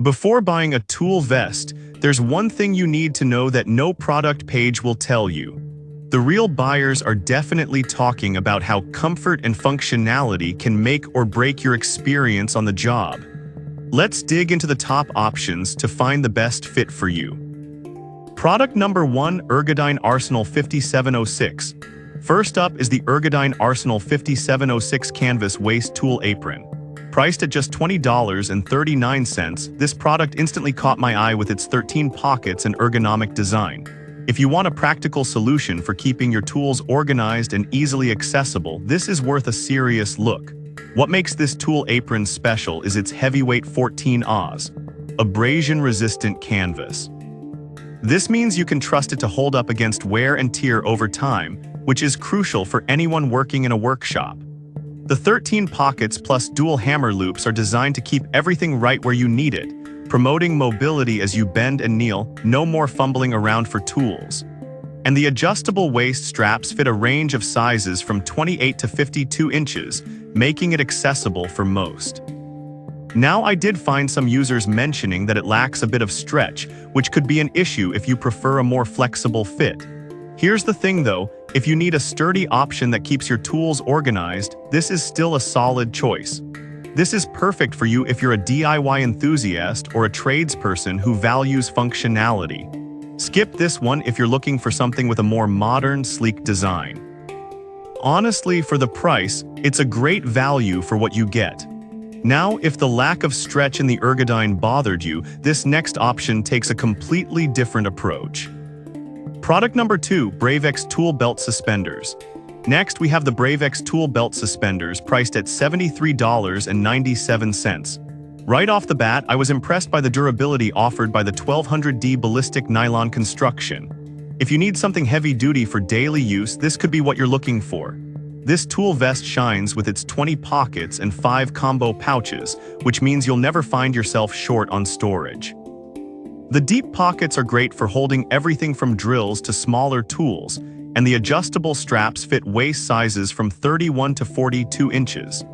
Before buying a tool vest, there's one thing you need to know that no product page will tell you. The real buyers are definitely talking about how comfort and functionality can make or break your experience on the job. Let's dig into the top options to find the best fit for you. Product number 1, Ergodyne Arsenal 5706. First up is the Ergodyne Arsenal 5706 Canvas Waist Tool Apron. Priced at just $20.39, this product instantly caught my eye with its 13 pockets and ergonomic design. If you want a practical solution for keeping your tools organized and easily accessible, this is worth a serious look. What makes this tool apron special is its heavyweight 14 Oz, abrasion-resistant canvas. This means you can trust it to hold up against wear and tear over time, which is crucial for anyone working in a workshop. The 13 pockets plus dual hammer loops are designed to keep everything right where you need it, promoting mobility as you bend and kneel, no more fumbling around for tools. And the adjustable waist straps fit a range of sizes from 28 to 52 inches, making it accessible for most. Now, I did find some users mentioning that it lacks a bit of stretch, which could be an issue if you prefer a more flexible fit. Here's the thing though, if you need a sturdy option that keeps your tools organized, this is still a solid choice. This is perfect for you if you're a DIY enthusiast or a tradesperson who values functionality. Skip this one if you're looking for something with a more modern, sleek design. Honestly, for the price, it's a great value for what you get. Now, if the lack of stretch in the Ergodyne bothered you, this next option takes a completely different approach. Product number 2, Bravex Tool Belt Suspenders. Next, we have the Bravex Tool Belt Suspenders, priced at $73.97. Right off the bat, I was impressed by the durability offered by the 1200D ballistic nylon construction. If you need something heavy-duty for daily use, this could be what you're looking for. This tool vest shines with its 20 pockets and 5 combo pouches, which means you'll never find yourself short on storage. The deep pockets are great for holding everything from drills to smaller tools, and the adjustable straps fit waist sizes from 31 to 42 inches.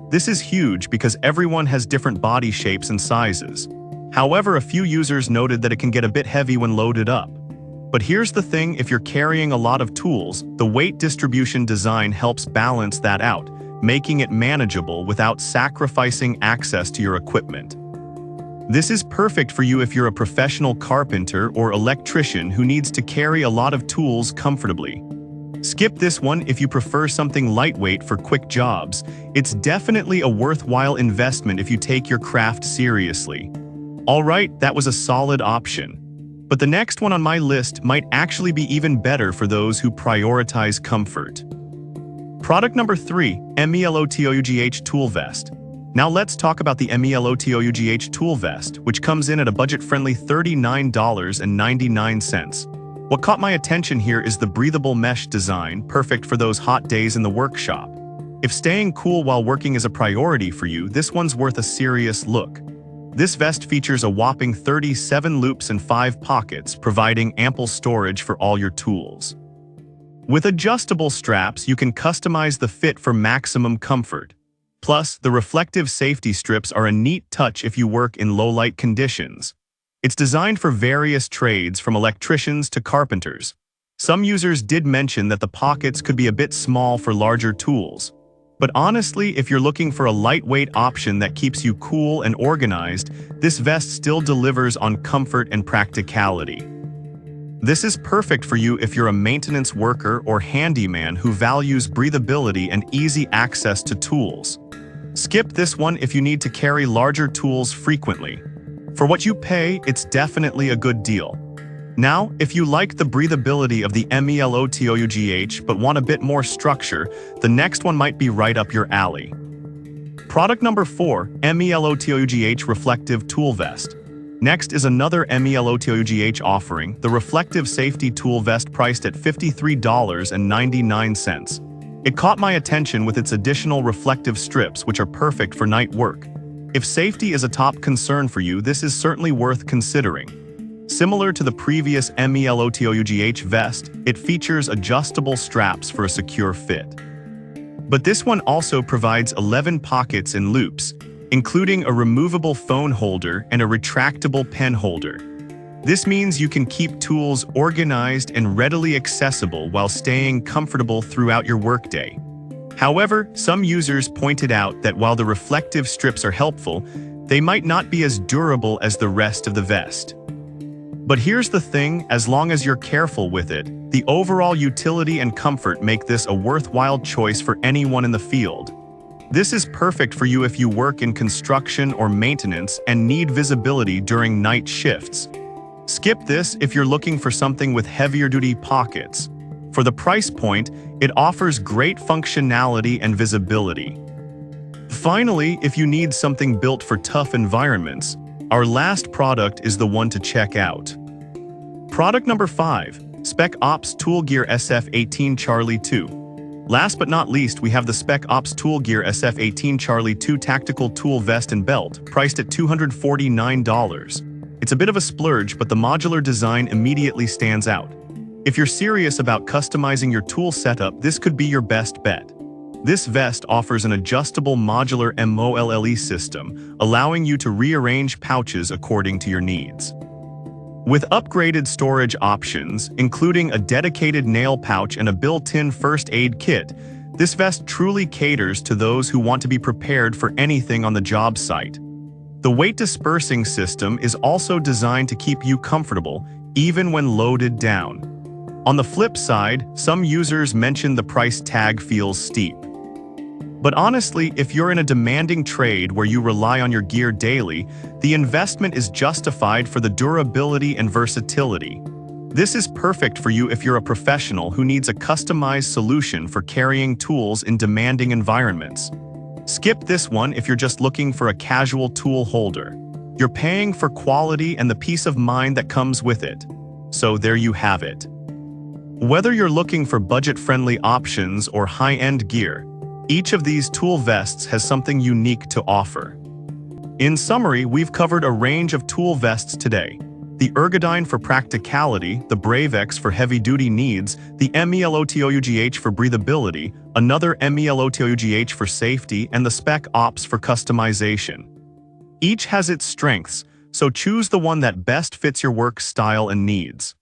This is huge because everyone has different body shapes and sizes. However, a few users noted that it can get a bit heavy when loaded up. But here's the thing, if you're carrying a lot of tools, the weight distribution design helps balance that out, making it manageable without sacrificing access to your equipment. This is perfect for you if you're a professional carpenter or electrician who needs to carry a lot of tools comfortably. Skip this one if you prefer something lightweight for quick jobs. It's definitely a worthwhile investment if you take your craft seriously. Alright, that was a solid option. But the next one on my list might actually be even better for those who prioritize comfort. Product number 3, MELOTOUGH Tool Vest. Now let's talk about the MELOTOUGH Tool Vest, which comes in at a budget-friendly $39.99. What caught my attention here is the breathable mesh design, perfect for those hot days in the workshop. If staying cool while working is a priority for you, this one's worth a serious look. This vest features a whopping 37 loops and 5 pockets, providing ample storage for all your tools. With adjustable straps, you can customize the fit for maximum comfort. Plus, the reflective safety strips are a neat touch if you work in low-light conditions. It's designed for various trades, from electricians to carpenters. Some users did mention that the pockets could be a bit small for larger tools. But honestly, if you're looking for a lightweight option that keeps you cool and organized, this vest still delivers on comfort and practicality. This is perfect for you if you're a maintenance worker or handyman who values breathability and easy access to tools. Skip this one if you need to carry larger tools frequently. For what you pay, it's definitely a good deal. Now, if you like the breathability of the MELOTOUGH but want a bit more structure, the next one might be right up your alley. Product number 4, MELOTOUGH Reflective Tool Vest. Next is another MELOTOUGH offering, the Reflective Safety Tool Vest, priced at $53.99. It caught my attention with its additional reflective strips, which are perfect for night work. If safety is a top concern for you, this is certainly worth considering. Similar to the previous MELOTOUGH vest, it features adjustable straps for a secure fit. But this one also provides 11 pockets and loops, including a removable phone holder and a retractable pen holder. This means you can keep tools organized and readily accessible while staying comfortable throughout your workday. However, some users pointed out that while the reflective strips are helpful, they might not be as durable as the rest of the vest. But here's the thing, as long as you're careful with it, the overall utility and comfort make this a worthwhile choice for anyone in the field. This is perfect for you if you work in construction or maintenance and need visibility during night shifts. Skip this if you're looking for something with heavier-duty pockets. For the price point, it offers great functionality and visibility. Finally, if you need something built for tough environments, our last product is the one to check out. Product number 5, Spec Ops Tool Gear SF18 Charlie 2. Last but not least, we have the Spec Ops Tool Gear SF18 Charlie 2 Tactical Tool Vest and Belt, priced at $249. It's a bit of a splurge, but the modular design immediately stands out. If you're serious about customizing your tool setup, this could be your best bet. This vest offers an adjustable modular MOLLE system, allowing you to rearrange pouches according to your needs. With upgraded storage options, including a dedicated nail pouch and a built-in first aid kit, this vest truly caters to those who want to be prepared for anything on the job site. The weight dispersing system is also designed to keep you comfortable, even when loaded down. On the flip side, some users mention the price tag feels steep. But honestly, if you're in a demanding trade where you rely on your gear daily, the investment is justified for the durability and versatility. This is perfect for you if you're a professional who needs a customized solution for carrying tools in demanding environments. Skip this one if you're just looking for a casual tool holder. You're paying for quality and the peace of mind that comes with it. So there you have it. Whether you're looking for budget-friendly options or high-end gear, each of these tool vests has something unique to offer. In summary, we've covered a range of tool vests today. The Ergodyne for practicality, the Bravex for heavy-duty needs, the MELOTOUGH for breathability, another MELOTOUGH for safety, and the Spec Ops for customization. Each has its strengths, so choose the one that best fits your work style and needs.